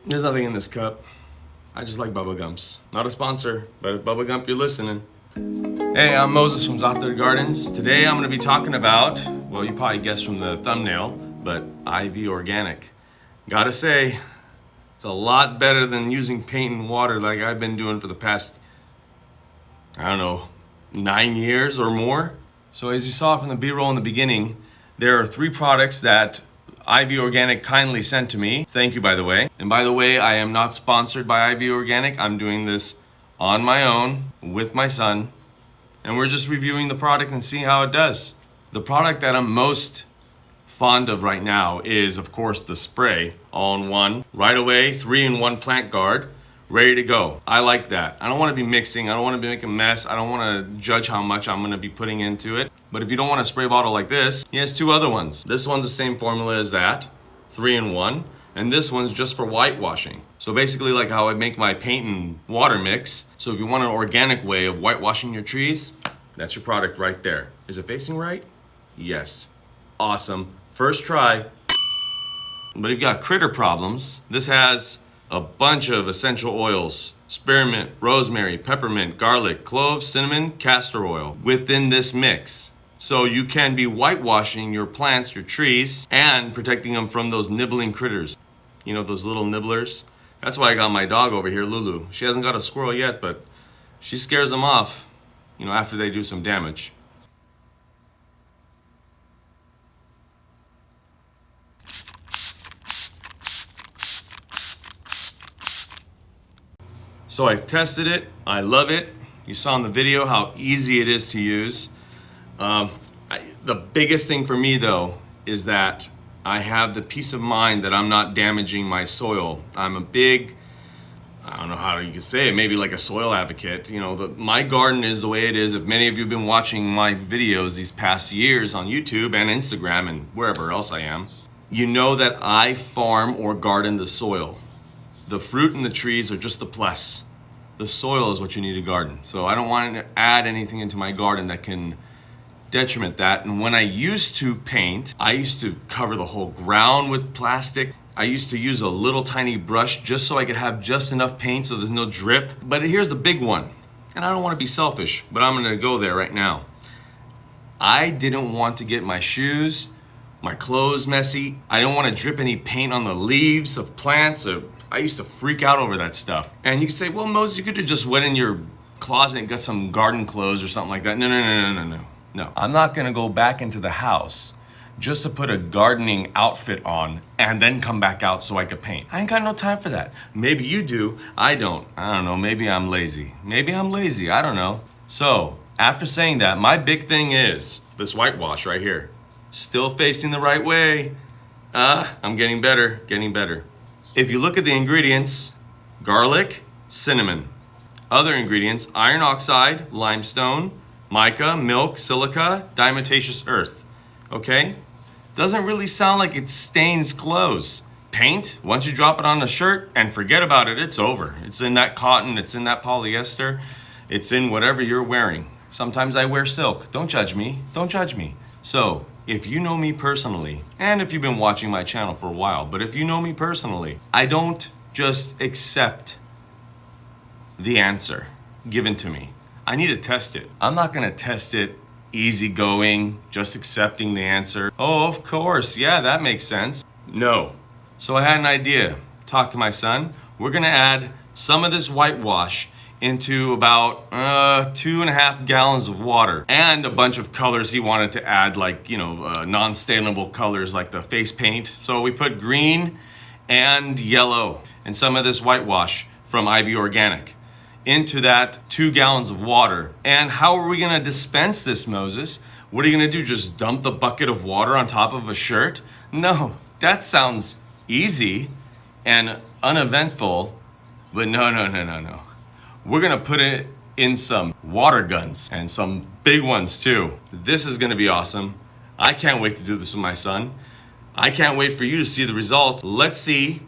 There's nothing in this cup. I just like bubble gums. Not a sponsor, but if Bubba Gump, you're listening. Hey, I'm Moses from Zaatar Gardens. Today I'm gonna be talking about, well, you probably guessed from the thumbnail, but IV organic. Gotta say, it's a lot better than using paint and water like I've been doing for the past, I don't know, 9 years or more. So as you saw from the B-roll in the beginning, there are 3 products that IV Organic kindly sent to me. Thank you, by the way. And by the way, I am not sponsored by IV Organic. I'm doing this on my own with my son, and we're just reviewing the product and seeing how it does. The product that I'm most fond of right now is, of course, the spray, all-in-one, right away, 3-in-1 plant guard, ready to go. I like that. I don't want to be mixing. I don't want to be making a mess. I don't want to judge how much I'm going to be putting into it. But if you don't want a spray bottle like this, he has 2 other ones. This one's the same formula as that, 3-in-1, and this one's just for whitewashing. So basically like how I make my paint and water mix. So if you want an organic way of whitewashing your trees, that's your product right there. Is it facing right? Yes. Awesome. First try. But if you've got critter problems, this has a bunch of essential oils: spearmint, rosemary, peppermint, garlic, cloves, cinnamon, castor oil within this mix. So you can be whitewashing your plants, your trees, and protecting them from those nibbling critters. You know, those little nibblers? That's why I got my dog over here, Lulu. She hasn't got a squirrel yet, but she scares them off, you know, after they do some damage. So I've tested it, I love it. You saw in the video how easy it is to use. The biggest thing for me though is that I have the peace of mind that I'm not damaging my soil. I'm a big, I don't know how you can say it, maybe like a soil advocate. You know, my garden is the way it is. If many of you have been watching my videos these past years on YouTube and Instagram and wherever else I am, you know that I farm or garden the soil. The fruit and the trees are just the plus. The soil is what you need to garden. So I don't want to add anything into my garden that can detriment that. And when I used to paint, I used to cover the whole ground with plastic. I used to use a little tiny brush just so I could have just enough paint so there's no drip. But here's the big one, and I don't want to be selfish, but I'm gonna go there right now. I didn't want to get my shoes, my clothes messy. I don't want to drip any paint on the leaves of plants. I used to freak out over that stuff. And you could say, well, Moses, you could have just went in your closet and got some garden clothes or something like that. No. I'm not gonna go back into the house just to put a gardening outfit on and then come back out so I could paint. I ain't got no time for that. Maybe you do, I don't. I don't know, maybe I'm lazy. I don't know. So, after saying that, my big thing is this whitewash right here. Still facing the right way. I'm getting better. If you look at the ingredients, garlic, cinnamon. Other ingredients, iron oxide, limestone, mica, milk, silica, diatomaceous earth. Okay? Doesn't really sound like it stains clothes. Paint, once you drop it on a shirt and forget about it, it's over. It's in that cotton, it's in that polyester, it's in whatever you're wearing. Sometimes I wear silk. Don't judge me. So, if you know me personally, and if you've been watching my channel for a while, but if you know me personally, I don't just accept the answer given to me. I need to test it. I'm not gonna test it easygoing, just accepting the answer. Oh, of course, yeah, that makes sense. No. So I had an idea. Talked to my son. We're gonna add some of this whitewash into about 2.5 gallons of water and a bunch of colors he wanted to add, like, you know, non-stainable colors like the face paint. So we put green and yellow and some of this whitewash from IV Organic into that 2 gallons of water. And how are we gonna dispense this, Moses? What are you gonna do, just dump the bucket of water on top of a shirt? No, that sounds easy and uneventful, but no. We're gonna put it in some water guns and some big ones too. This is gonna be awesome. I can't wait to do this with my son. I can't wait for you to see the results. Let's see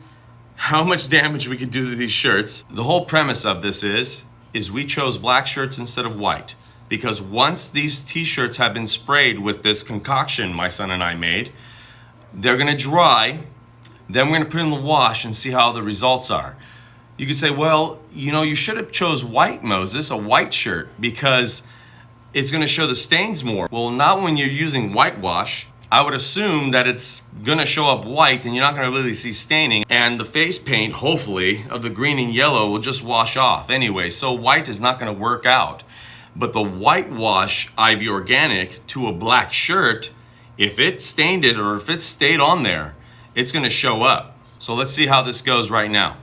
how much damage we could do to these shirts. The whole premise of this is we chose black shirts instead of white, because once these t-shirts have been sprayed with this concoction my son and I made, they're gonna dry. Then we're gonna put it in the wash and see how the results are. You could say, well, you know, you should have chose white, Moses, a white shirt, because it's gonna show the stains more. Well, not when you're using whitewash. I would assume that it's gonna show up white and you're not gonna really see staining, and the face paint, hopefully, of the green and yellow will just wash off anyway, so white is not gonna work out. But the whitewash IV Organic to a black shirt, if it stained it or if it stayed on there, it's gonna show up. So let's see how this goes right now.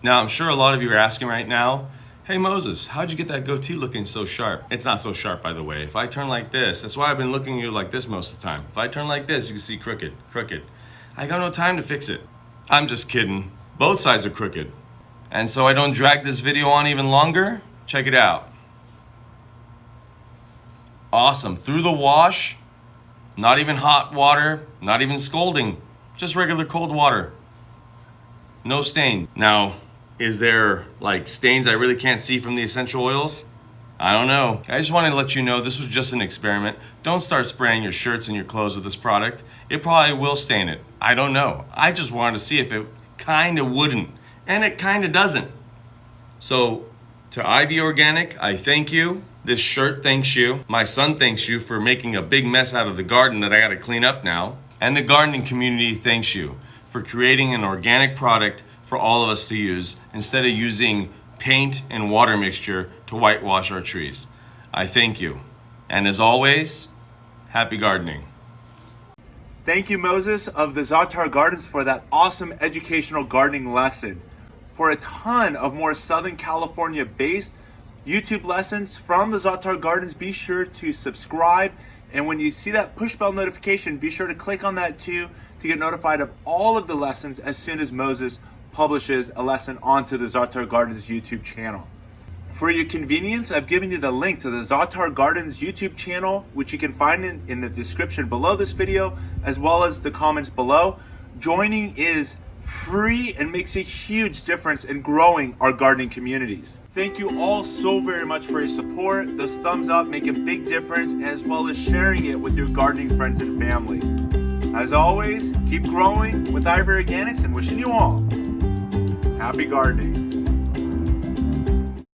Now, I'm sure a lot of you are asking right now, hey Moses, how'd you get that goatee looking so sharp? It's not so sharp, by the way. If I turn like this, that's why I've been looking at you like this most of the time. If I turn like this, you can see crooked. I got no time to fix it. I'm just kidding. Both sides are crooked. And so I don't drag this video on even longer, check it out. Awesome, through the wash, not even hot water, not even scalding, just regular cold water. No stain. Now, is there like stains I really can't see from the essential oils? I don't know. I just wanted to let you know this was just an experiment. Don't start spraying your shirts and your clothes with this product. It probably will stain it. I don't know. I just wanted to see if it kind of wouldn't, and it kind of doesn't. So to IV Organic, I thank you. This shirt thanks you. My son thanks you for making a big mess out of the garden that I got to clean up now. And the gardening community thanks you for creating an organic product for all of us to use instead of using paint and water mixture to whitewash our trees. I thank you. And as always, happy gardening. Thank you, Moses of the Zaatar Gardens, for that awesome educational gardening lesson. For a ton of more Southern California based YouTube lessons from the Zaatar Gardens, be sure to subscribe. And when you see that push bell notification, be sure to click on that too to get notified of all of the lessons as soon as Moses publishes a lesson onto the Zaatar Gardens YouTube channel. For your convenience, I've given you the link to the Zaatar Gardens YouTube channel, which you can find in the description below this video, as well as the comments below. Joining is free and makes a huge difference in growing our gardening communities. Thank you all so very much for your support. Those thumbs up make a big difference, as well as sharing it with your gardening friends and family. As always, keep growing with IV Organics, and wishing you all happy gardening.